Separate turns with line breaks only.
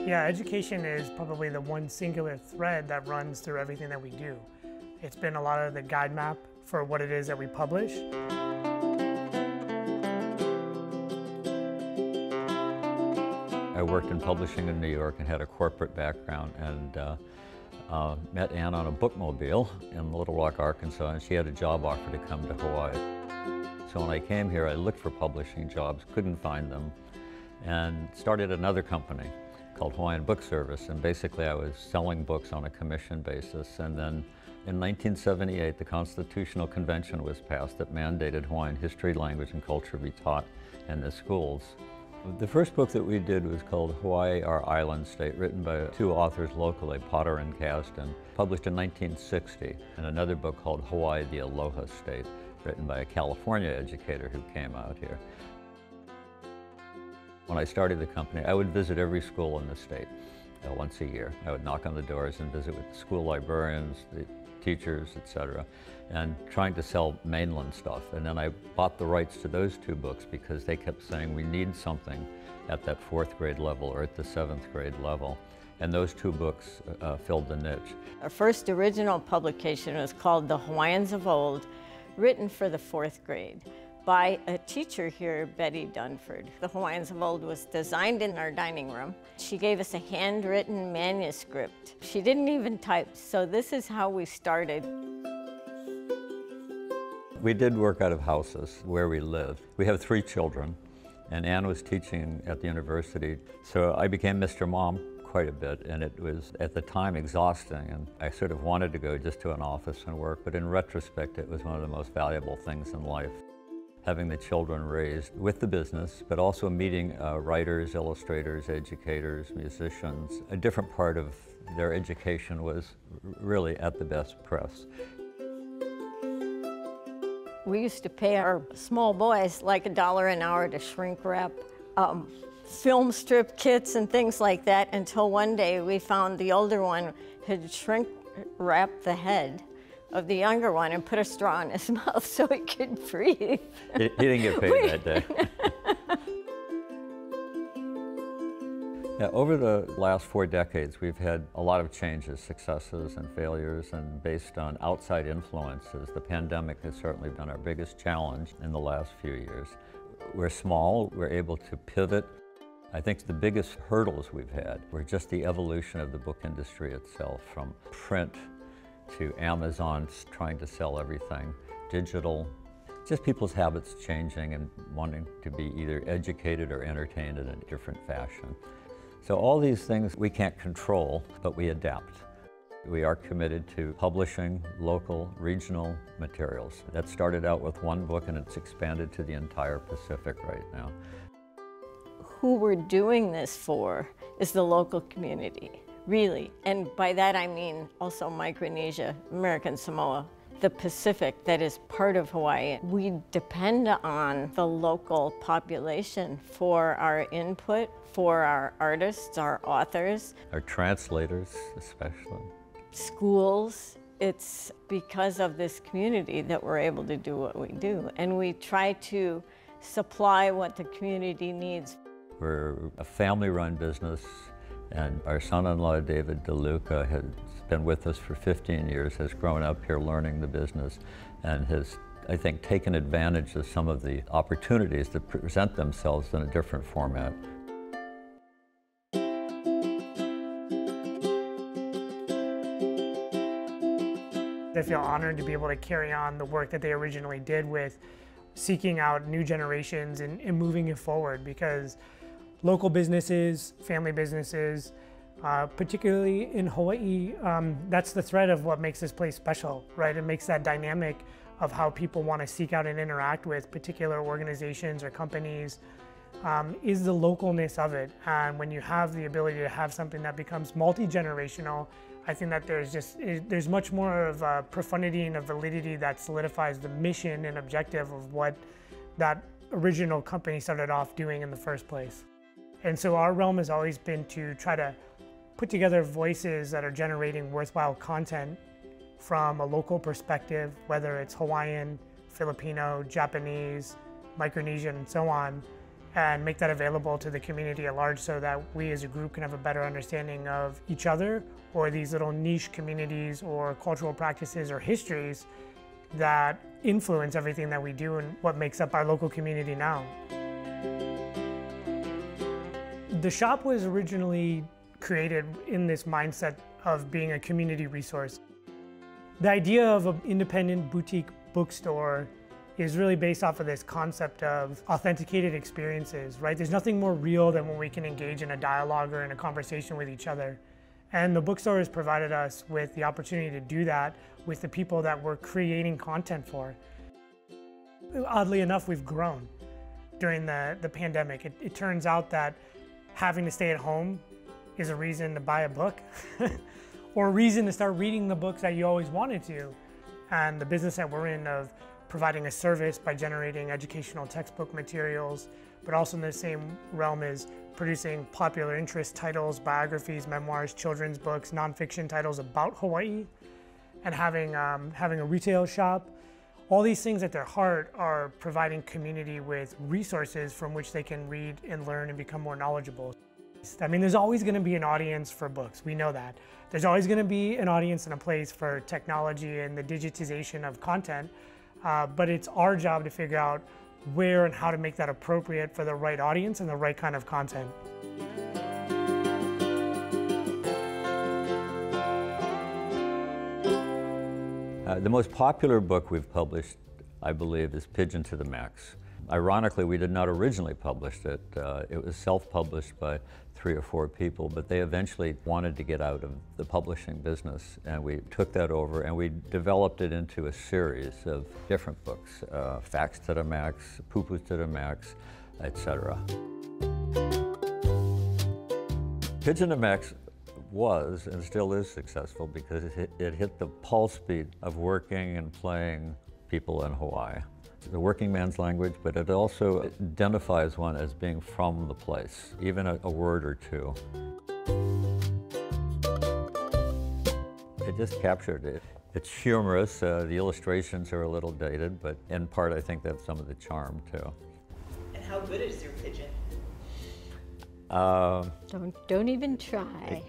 Yeah, education is probably the one singular thread that runs through everything that we do. It's been a lot of the guide map for what it is that we publish.
I worked in publishing in New York and had a corporate background, and met Ann on a bookmobile in Little Rock, Arkansas, and she had a job offer to come to Hawaii. So when I came here, I looked for publishing jobs, couldn't find them, and started another company called Hawaiian Book Service, and basically I was selling books on a commission basis. And then in 1978, the Constitutional Convention was passed that mandated Hawaiian history, language, and culture be taught in the schools. The first book that we did was called Hawaii, Our Island State, written by two authors locally, Potter and Kasdan, published in 1960, and another book called Hawaii, the Aloha State, written by a California educator who came out here. When I started the company, I would visit every school in the state once a year. I would knock on the doors and visit with the school librarians, the teachers, etc., and trying to sell mainland stuff. And then I bought the rights to those two books because they kept saying we need something at that 4th grade level or at the 7th grade level. And those two books filled the niche.
Our first original publication was called The Hawaiians of Old, written for the 4th grade by a teacher here, Betty Dunford. The Hawaiians of Old was designed in our dining room. She gave us a handwritten manuscript. She didn't even type, so this is how we started.
We did work out of houses where we lived. We have 3 children, and Ann was teaching at the university, so I became Mr. Mom quite a bit, and it was, at the time, exhausting, and I sort of wanted to go just to an office and work, but in retrospect, it was one of the most valuable things in life. Having the children raised with the business, but also meeting writers, illustrators, educators, musicians. A different part of their education was really at the best press.
We used to pay our small boys like $1 an hour to shrink wrap film strip kits and things like that, until one day we found the older one had shrink wrapped the head of the younger one and put a straw in his mouth so he could breathe.
He didn't get paid that day. Yeah, over the last 4 decades, we've had a lot of changes, successes and failures, and based on outside influences. The pandemic has certainly been our biggest challenge in the last few years. We're small, we're able to pivot. I think the biggest hurdles we've had were just the evolution of the book industry itself, from print to Amazon trying to sell everything, digital, just people's habits changing and wanting to be either educated or entertained in a different fashion. So all these things we can't control, but we adapt. We are committed to publishing local, regional materials. That started out with 1 book and it's expanded to the entire Pacific right now.
Who we're doing this for is the local community. Really, and by that I mean also Micronesia, American Samoa, the Pacific that is part of Hawaii. We depend on the local population for our input, for our artists, our authors.
Our translators, especially.
Schools. It's because of this community that we're able to do what we do. And we try to supply what the community needs.
We're a family-run business. And our son-in-law, David DeLuca, has been with us for 15 years, has grown up here learning the business, and has, I think, taken advantage of some of the opportunities that present themselves in a different format.
I feel honored to be able to carry on the work that they originally did with seeking out new generations and moving it forward, because local businesses, family businesses, particularly in Hawaii, that's the thread of what makes this place special, right? It makes that dynamic of how people want to seek out and interact with particular organizations or companies, is the localness of it. And when you have the ability to have something that becomes multi-generational, I think that there's much more of a profundity and a validity that solidifies the mission and objective of what that original company started off doing in the first place. And so our realm has always been to try to put together voices that are generating worthwhile content from a local perspective, whether it's Hawaiian, Filipino, Japanese, Micronesian, and so on, and make that available to the community at large so that we as a group can have a better understanding of each other or these little niche communities or cultural practices or histories that influence everything that we do and what makes up our local community now. The shop was originally created in this mindset of being a community resource. The idea of an independent boutique bookstore is really based off of this concept of authenticated experiences, right? There's nothing more real than when we can engage in a dialogue or in a conversation with each other. And the bookstore has provided us with the opportunity to do that with the people that we're creating content for. Oddly enough, we've grown during the pandemic. It turns out that having to stay at home is a reason to buy a book or a reason to start reading the books that you always wanted to. And the business that we're in of providing a service by generating educational textbook materials, but also in the same realm is producing popular interest titles, biographies, memoirs, children's books, nonfiction titles about Hawaii, and having a retail shop. All these things at their heart are providing community with resources from which they can read and learn and become more knowledgeable. I mean, there's always going to be an audience for books. We know that. There's always going to be an audience and a place for technology and the digitization of content. But it's our job to figure out where and how to make that appropriate for the right audience and the right kind of content.
The most popular book we've published, I believe, is Pigeon to the Max. Ironically, we did not originally publish it. It was self-published by 3 or 4 people, but they eventually wanted to get out of the publishing business, and we took that over and we developed it into a series of different books, Facts to the Max, Poo-Poos to the Max, etc. Pigeon to Max was and still is successful because it hit the pulse beat of working and playing people in Hawaii. It's a working man's language, but it also identifies one as being from the place, even a word or two. It just captured it. It's humorous, the illustrations are a little dated, but in part I think that's some of the charm too.
And how good is your pigeon?
Don't even try.